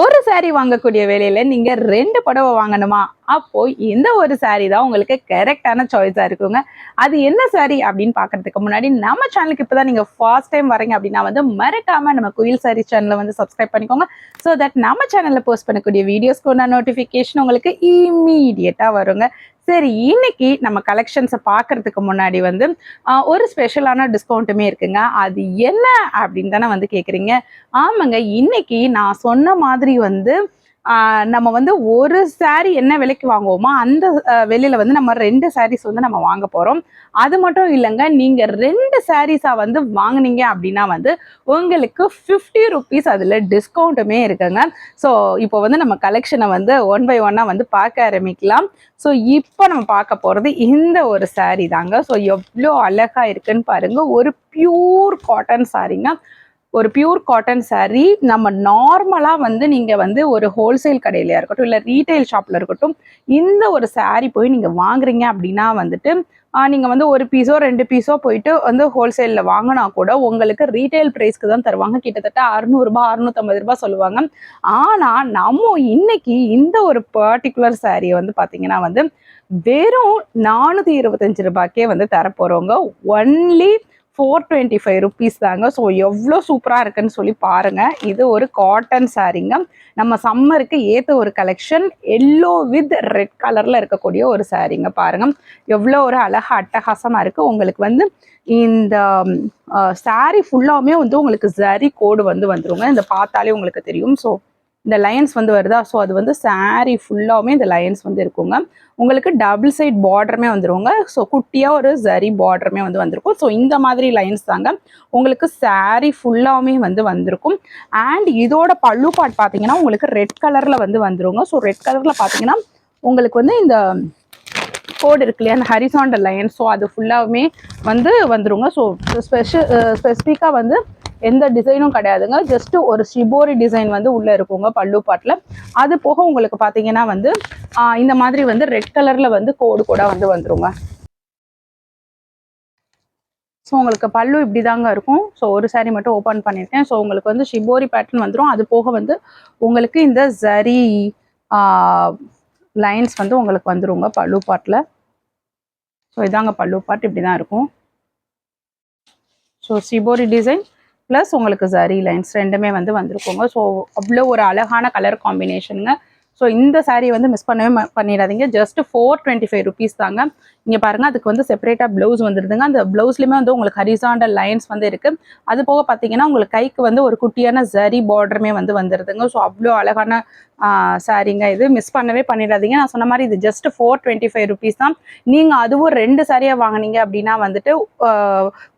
ஒரு saree வாங்கக்கூடிய வேலையில நீங்க 2 புடவை வாங்கணுமா? அப்போ இந்த ஒரு saree தான் உங்களுக்கு கரெக்டான சாய்ஸா இருக்குங்க. அது என்ன saree அப்படின்னு பார்க்கறதுக்கு முன்னாடி நம்ம சேனலுக்கு இப்பதான் நீங்க ஃபர்ஸ்ட் டைம் வரீங்க அப்படின்னா வந்து மறக்காம நம்ம குயில் saree சேனலை வந்து சப்ஸ்கிரைப் பண்ணிக்கோங்க. ஸோ தட் நம்ம சேனல்ல போஸ்ட் பண்ணக்கூடிய வீடியோஸ்க்கு நோட்டிஃபிகேஷன் உங்களுக்கு இம்மீடியட்டா வருங்க. சரி, இன்னைக்கு நம்ம கலெக்ஷன்ஸை பார்க்கறதுக்கு முன்னாடி வந்து ஒரு ஸ்பெஷலான டிஸ்கவுண்ட்டுமே இருக்குங்க. அது என்ன அப்படின்னு தானே வந்து கேட்குறீங்க. ஆமாங்க, இன்னைக்கு நான் சொன்ன மாதிரி வந்து நம்ம வந்து ஒரு saree என்ன விலைக்கு வாங்குவோமோ அந்த வெளியில வந்து நம்ம 2 sarees வந்து நம்ம வாங்க போறோம். அது மட்டும் இல்லைங்க, நீங்க 2 sarees வந்து வாங்குனீங்க அப்படின்னா வந்து உங்களுக்கு 50 rupees அதுல டிஸ்கவுண்ட்டுமே இருக்குங்க. ஸோ இப்போ வந்து நம்ம கலெக்ஷனை வந்து ஒன் பை ஒன்னா வந்து பார்க்க ஆரம்பிக்கலாம். ஸோ இப்போ நம்ம பார்க்க போறது இந்த ஒரு saree தாங்க. ஸோ எவ்வளோ அழகா இருக்குன்னு பாருங்க. ஒரு பியூர் காட்டன் சாரீங்க. ஒரு பியூர் காட்டன் saree. நம்ம நார்மலாக வந்து நீங்கள் வந்து ஒரு ஹோல்சேல் கடையிலையா இருக்கட்டும் இல்லை ரீட்டைல் ஷாப்பில் இருக்கட்டும், இந்த ஒரு saree போய் நீங்கள் வாங்குறீங்க அப்படின்னா வந்துட்டு நீங்கள் வந்து ஒரு பீஸோ 2 பீஸோ போயிட்டு வந்து ஹோல்சேலில் வாங்கினா கூட உங்களுக்கு ரீட்டைல் ப்ரைஸ்க்கு தான் தருவாங்க. கிட்டத்தட்ட 600 ரூபாய் 650 ரூபாய் சொல்லுவாங்க. ஆனால் நம்ம இன்னைக்கு இந்த ஒரு பர்டிகுலர் சாரியை வந்து பார்த்தீங்கன்னா வந்து வெறும் 425 ரூபாய்க்கே வந்து தரப்போகிறவங்க. ஒன்லி 425 rupees தாங்க. ஸோ எவ்வளோ சூப்பராக இருக்குன்னு சொல்லி பாருங்க. இது ஒரு காட்டன் சாரீங்க. நம்ம சம்மருக்கு ஏற்ற ஒரு கலெக்ஷன். எல்லோ வித் ரெட் கலரில் இருக்கக்கூடிய ஒரு சாரீங்க. பாருங்க எவ்வளோ ஒரு அழகா அட்டகாசமாக இருக்குது. உங்களுக்கு வந்து இந்த சாரீ ஃபுல்லாமே வந்து உங்களுக்கு ஜரி கோடு வந்து வந்துருங்க. இந்த பார்த்தாலே உங்களுக்கு தெரியும். ஸோ இந்த லைன்ஸ் வந்து வருதா, ஸோ அது வந்து saree ஃபுல்லாகவுமே இந்த லைன்ஸ் வந்து இருக்குங்க. உங்களுக்கு டபுள் சைட் பார்டருமே வந்துருங்க. ஸோ குட்டியாக ஒரு ஜரி பார்டருமே வந்து வந்திருக்கும். ஸோ இந்த மாதிரி லைன்ஸ் தாங்க உங்களுக்கு saree ஃபுல்லாகவுமே வந்து வந்திருக்கும். அண்ட் இதோட பல்லு பார்ட் பார்த்தீங்கன்னா உங்களுக்கு ரெட் கலரில் வந்து வந்துருங்க. ஸோ ரெட் கலரில் பார்த்தீங்கன்னா உங்களுக்கு வந்து இந்த கோடு இருக்கு இல்லையா, அந்த ஹரிசாண்டல் லைன், ஸோ அது ஃபுல்லாகவுமே வந்து வந்துருங்க. ஸோ ஸ்பெசிஃபிக்காக வந்து எந்த டிசைனும் கிடையாதுங்க. ஜஸ்ட் ஒரு ஷிபோரி டிசைன் வந்து உள்ளே இருக்குங்க பல்லு பாட்டில். அது போக உங்களுக்கு பார்த்தீங்கன்னா வந்து இந்த மாதிரி வந்து ரெட் கலரில் வந்து கோடு கூட வந்து வந்துருங்க. ஸோ உங்களுக்கு பல்லு இப்படி தாங்க இருக்கும். ஸோ ஒரு saree மட்டும் ஓப்பன் பண்ணியிருக்கேன். ஸோ உங்களுக்கு வந்து ஷிபோரி பேட்டர்ன் வந்துடும். அது போக வந்து உங்களுக்கு இந்த ஜரி லைன்ஸ் வந்து உங்களுக்கு வந்துருங்க பல்லு பாட்டில். ஸோ இதாங்க பல்லு பாட், இப்படி தான் இருக்கும். ஸோ ஷிபோரி டிசைன் ப்ளஸ் உங்களுக்கு ஜரி லைன்ஸ் ரெண்டுமே வந்து வந்திருக்குங்க. ஸோ அவ்வளோ ஒரு அழகான கலர் காம்பினேஷனுங்க. ஸோ இந்த saree வந்து மிஸ் பண்ணவே பண்ணிடாதீங்க. ஜஸ்ட் 425 rupees தாங்க. இங்கே பாருங்கள், அதுக்கு வந்து செப்பரேட்டாக ப்ளவுஸ் வந்துடுதுங்க. அந்த ப்ளவுஸ்லையுமே வந்து உங்களுக்கு ஹரிசாண்டல் லைன்ஸ் வந்து இருக்குது. அது போக பார்த்தீங்கன்னா உங்களுக்கு கைக்கு வந்து ஒரு குட்டியான ஜரி பார்டருமே வந்து வந்துடுதுங்க. ஸோ அவ்வளோ அழகான சாரீங்க. இது மிஸ் பண்ணவே பண்ணிடாதீங்க. நான் சொன்ன மாதிரி இது ஜஸ்ட் 425 rupees தான். நீங்கள் அதுவும் 2 சாரியாக வாங்கினீங்க அப்படின்னா வந்துட்டு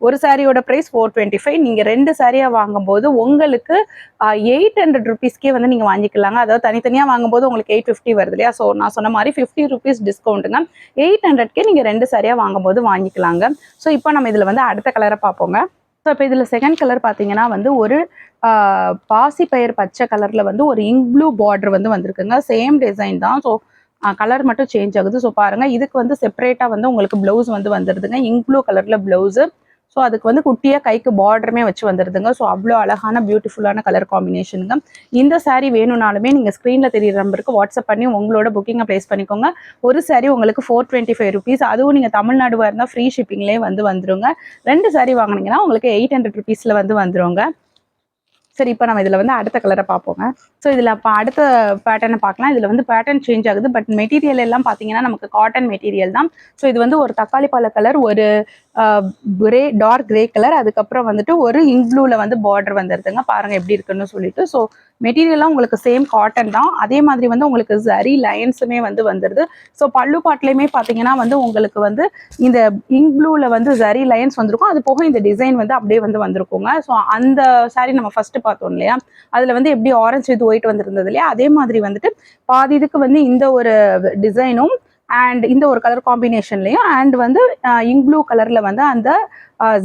ஒரு சாரியோட ப்ரைஸ் 425. நீங்கள் 2 சாரியாக வாங்கும்போது உங்களுக்கு 800 rupeesக்கே வந்து நீங்கள் வாங்கிக்கலாங்க. அதாவது தனித்தனியாக வாங்கும்போது உங்களுக்கு 850 வருது இல்லையா. ஸோ நான் சொன்ன மாதிரி 50 rupees டிஸ்கவுண்ட்டுங்க. 800க்கே நீங்கள் 2 சாரியாக வாங்கும்போது வாங்கிக்கலாங்க. ஸோ இப்போ நம்ம இதில் வந்து அடுத்த கலரை பார்ப்போங்க. ஸோ இப்போ இதில் செகண்ட் கலர் பார்த்தீங்கன்னா வந்து ஒரு பாசிப்பயிர் பச்சை கலரில் வந்து ஒரு இங்க் ப்ளூ பார்டர் வந்து வந்திருக்குங்க. சேம் டிசைன் தான். ஸோ கலர் மட்டும் சேஞ்ச் ஆகுது. ஸோ பாருங்கள், இதுக்கு வந்து செப்பரேட்டாக வந்து உங்களுக்கு ப்ளவுஸ் வந்து வந்துடுதுங்க. இங்க் ப்ளூ கலரில் ப்ளவுஸு. ஸோ அதுக்கு வந்து குட்டியாக கைக்கு பார்டருமே வச்சு வந்துடுதுங்க. ஸோ அவ்வளோ அழகான பியூட்டிஃபுல்லான கலர் காம்பினேஷனுங்க. இந்த saree வேணும்னாலுமே நீங்கள் ஸ்க்ரீனில் தெரியிற நம்பருக்கு வாட்ஸ்அப் பண்ணி உங்களோட புக்கிங்கை ப்ளேஸ் பண்ணிக்கோங்க. ஒரு saree உங்களுக்கு 425 rupees. அதுவும் நீங்கள் தமிழ்நாடுவாக இருந்தால் ஃப்ரீ ஷிப்பிங்லேயே வந்து வந்துருங்க. 2 saree வாங்கினீங்கன்னா உங்களுக்கு 800 rupeesல வந்து வந்துருங்க. சரி, இப்போ நம்ம இதில் வந்து அடுத்த கலரை பார்ப்போங்க. ஸோ இதில் இப்போ அடுத்த பேட்டர்னை பார்க்கலாம். இதில் வந்து பேட்டர்ன் சேஞ்ச் ஆகுது. பட் மெட்டீரியல் எல்லாம் பார்த்தீங்கன்னா நமக்கு காட்டன் மெட்டீரியல் தான். ஸோ இது வந்து ஒரு தக்காளி பழ கலர், ஒரு கிரே டார்க் கிரே கலர், அதுக்கப்புறம் வந்துட்டு ஒரு இங்க் ப்ளூவில் வந்து பார்டர் வந்துடுதுங்க. பாருங்கள் எப்படி இருக்குன்னு சொல்லிட்டு. ஸோ மெட்டீரியல்லாம் உங்களுக்கு சேம் காட்டன் தான். அதே மாதிரி வந்து உங்களுக்கு ஜரி லைன்ஸுமே வந்து வந்துடுது. ஸோ பல்லு பாட்டிலையுமே பார்த்தீங்கன்னா வந்து உங்களுக்கு வந்து இந்த இங்க் ப்ளூவில் வந்து ஜரி லைன்ஸ் வந்திருக்கும். அது போக இந்த டிசைன் வந்து அப்படியே வந்து வந்திருக்குங்க. ஸோ அந்த saree நம்ம ஃபர்ஸ்ட் பார்த்தோம் இல்லையா, அதில் வந்து எப்படி ஆரஞ்சு வித் ஒயிட் வந்துருந்தது இல்லையா, அதே மாதிரி வந்துட்டு பாதி இதுக்கு வந்து இந்த ஒரு டிசைனும் அண்ட் இந்த ஒரு கலர் காம்பினேஷன்லையும் அண்ட் வந்து இங்க் ப்ளூ கலரில் வந்து அந்த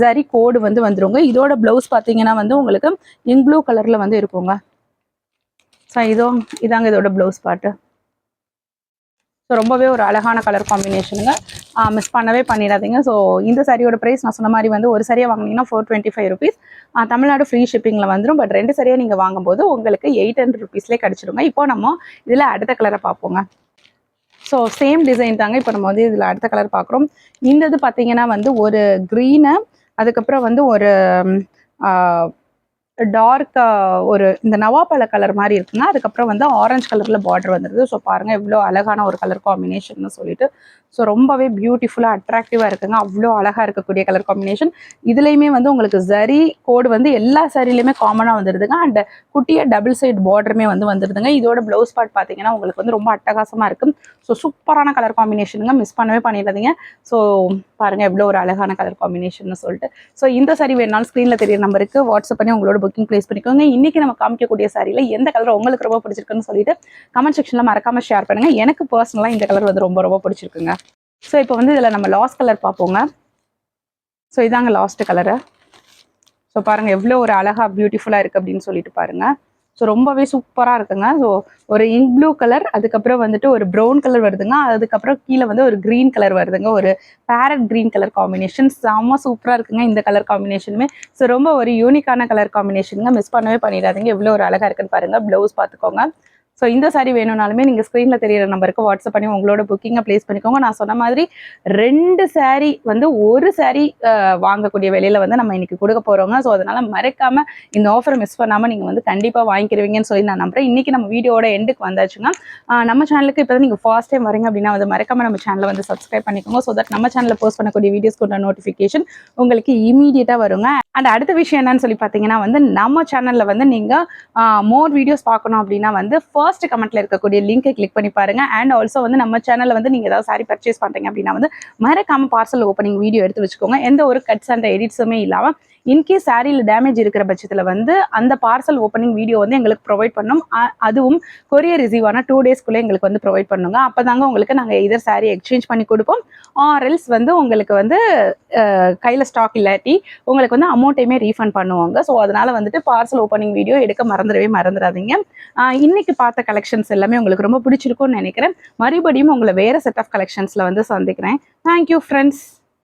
ஜரி கோடு வந்து வந்துருங்க. இதோட ப்ளவுஸ் பார்த்தீங்கன்னா வந்து உங்களுக்கு இங்க் ப்ளூ கலரில் வந்து இருக்குங்க. ஸோ இதாங்க இதோட ப்ளவுஸ் பார்ட்டு. ஸோ ரொம்பவே ஒரு அழகான கலர் காம்பினேஷனுங்க. மிஸ் பண்ணவே பண்ணிடாதீங்க. ஸோ இந்த சாரியோட ப்ரைஸ் நான் சொன்ன மாதிரி வந்து ஒரு சரியாக வாங்கினீங்கன்னா 425 ருபீஸ். தமிழ்நாடு ஃப்ரீ ஷிப்பிங்கில் வந்துடும். பட் 2 சரியாக நீங்கள் வாங்கும்போது உங்களுக்கு 800 ருபீஸ்லேயே கிடச்சிடுங்க. இப்போ நம்ம இதில் அடுத்த கலரை பார்ப்போங்க. ஸோ சேம் டிசைன் தாங்க. இப்போ நம்ம வந்து இதில் அடுத்த கலர் பார்க்குறோம். இந்த இது பார்த்தீங்கன்னா வந்து ஒரு க்ரீனு, அதுக்கப்புறம் வந்து ஒரு டார்க் ஒரு இந்த நவாப்பழ கலர் மாதிரி இருக்குங்க. அதுக்கப்புறம் வந்து ஆரஞ்சு கலரில் பார்டர் வந்துடுது. ஸோ பாருங்கள் எவ்வளோ அழகான ஒரு கலர் காம்பினேஷன் சொல்லிட்டு. ஸோ ரொம்பவே பியூட்டிஃபுல்லாக அட்ராக்டிவாக இருக்குங்க. அவ்வளோ அழகாக இருக்கக்கூடிய கலர் காம்பினேஷன். இதுலேயுமே வந்து உங்களுக்கு ஜரி கோடு வந்து எல்லா சாரிலையுமே காமனாக வந்துடுதுங்க. அண்ட் குட்டியாக டபுள் சைட் பார்டருமே வந்து வந்துடுதுங்க. இதோட ப்ளவுஸ் பார்ட் பார்த்தீங்கன்னா உங்களுக்கு வந்து ரொம்ப அட்டகாசமாக இருக்கும். ஸோ சூப்பரான கலர் காம்பினேஷனுங்க, மிஸ் பண்ணவே பண்ணிடாதீங்க. ஸோ பாருங்கள் எவ்வளோ ஒரு அழகான கலர் காம்பினேஷன் சொல்லிட்டு. ஸோ இந்த சாரி வேணாலும் ஸ்க்ரீனில் தெரிய நம்பருக்கு வாட்ஸ்அப் பண்ணி உங்களோட புக்கிங் ப்ளேஸ் பண்ணிக்கோங்க. இன்றைக்கி நம்ம காமிக்கக்கூடிய சாரியில் எந்த கலர் உங்களுக்கு ரொம்ப பிடிச்சிருக்குன்னு சொல்லிட்டு கமெண்ட் செக்ஷனில் மறக்காமல் ஷேர் பண்ணுங்கள். எனக்கு பர்சனலாக இந்த கலர் வந்து ரொம்ப ரொம்ப பிடிச்சிருக்குங்க. ஸோ இப்போ வந்து இதில் நம்ம லாஸ்ட் கலர் பார்ப்போங்க. ஸோ இதாங்க லாஸ்ட் கலரு. ஸோ பாருங்கள் எவ்வளோ ஒரு அழகாக பியூட்டிஃபுல்லாக இருக்குது அப்படின்னு சொல்லிட்டு பாருங்கள். ஸோ ரொம்பவே சூப்பராக இருக்குங்க. ஸோ ஒரு இங்க் ப்ளூ கலர், அதுக்கப்புறம் வந்துட்டு ஒரு ப்ரௌன் கலர் வருதுங்க. அதுக்கப்புறம் கீழே வந்து ஒரு க்ரீன் கலர் வருதுங்க. ஒரு பேரட் க்ரீன் கலர் காம்பினேஷன் செம்ம சூப்பராக இருக்குங்க இந்த கலர் காம்பினேஷனுமே. ஸோ ரொம்ப ஒரு யூனிக்கான கலர் காம்பினேஷனுங்க, மிஸ் பண்ணவே பண்ணிடாதீங்க. எவ்வளோ ஒரு அழகாக இருக்குன்னு பாருங்கள். ப்ளவுஸ் பார்த்துக்கோங்க. ஸோ இந்த சாரி வேணும்னாலுமே நீங்கள் ஸ்க்ரீனில் தெரியிற நம்பருக்கு வாட்ஸ்அப் பண்ணி உங்களோட புக்கிங்கை ப்ளேஸ் பண்ணிக்கோங்க. நான் சொன்ன மாதிரி 2 சாரி வந்து ஒரு சாரி வாங்கக்கூடிய விலையில் வந்து நம்ம இன்றைக்கி கொடுக்க போகிறோங்க. ஸோ அதனால் மறக்காமல் இந்த ஆஃபரை மிஸ் பண்ணாமல் நீங்கள் வந்து கண்டிப்பாக வாங்கிக்கிறவீங்கன்னு சொல்லி நான் நம்புகிறேன். இன்றைக்கி நம்ம வீடியோட எண்டுக்கு வந்தாச்சுங்க. நம்ம சேனலுக்கு இப்போ தான் நீங்கள் ஃபர்ஸ்ட் டைம் வரீங்க அப்படின்னா வந்து மறக்காமல் நம்ம சேனலை வந்து சப்ஸ்கிரைப் பண்ணிக்கோங்க. ஸோ தட் நம்ம சேனலில் போஸ்ட் பண்ணக்கூடிய வீடியோஸ்க்கு நோட்டிஃபிகேஷன் உங்களுக்கு இமீடியட்டாக வருங்க. அண்ட் அடுத்த விஷயம் என்னன்னு சொல்லி பார்த்தீங்கன்னா வந்து நம்ம சேனலில் வந்து நீங்கள் மோர் வீடியோஸ் பார்க்கணும் அப்படின்னா வந்து ஃபர்ஸ்ட் கமெண்ட்ல இருக்கக்கூடிய லிங்கை கிளிக் பண்ணி பாருங்க. அண்ட் ஆல்சோ வந்து நம்ம சேனல்ல வந்து நீங்க ஏதாவது சாரி பர்ச்சேஸ் பண்றீங்க அப்படின்னா வந்து மறக்காம பார்சல் ஓப்பனிங் வீடியோ எடுத்து வச்சுக்கோங்க. எந்த ஒரு கட்ஸ் அண்ட் எடிட்ஸுமே இல்லாமல் இன்கேஸ் சாரியில் டேமேஜ் இருக்கிற பட்சத்தில் வந்து அந்த பார்சல் ஓப்பனிங் வீடியோ வந்து எங்களுக்கு ப்ரொவைட் பண்ணணும். அதுவும் கொரியர் ரிசீவ் ஆன 2 டேஸ்க்குள்ளே எங்களுக்கு வந்து ப்ரொவைட் பண்ணுங்க. அப்போ தாங்க உங்களுக்கு நாங்கள் எதர் சாரி எக்ஸ்சேஞ்ச் பண்ணி கொடுப்போம். ஆர்எல்ஸ் வந்து உங்களுக்கு வந்து கையில் ஸ்டாக் இல்லாட்டி உங்களுக்கு வந்து அமௌண்ட்டையுமே ரீஃபண்ட் பண்ணுவாங்க. ஸோ அதனால் வந்துட்டு பார்சல் ஓப்பனிங் வீடியோ எடுக்க மறந்துடாதீங்க. இன்னைக்கு பார்த்த கலெக்ஷன்ஸ் எல்லாமே உங்களுக்கு ரொம்ப பிடிச்சிருக்கும்னு நினைக்கிறேன். மறுபடியும் உங்களை வேறு செட் ஆஃப் கலெக்ஷன்ஸில் வந்து சந்திக்கிறேன். Thank you friends.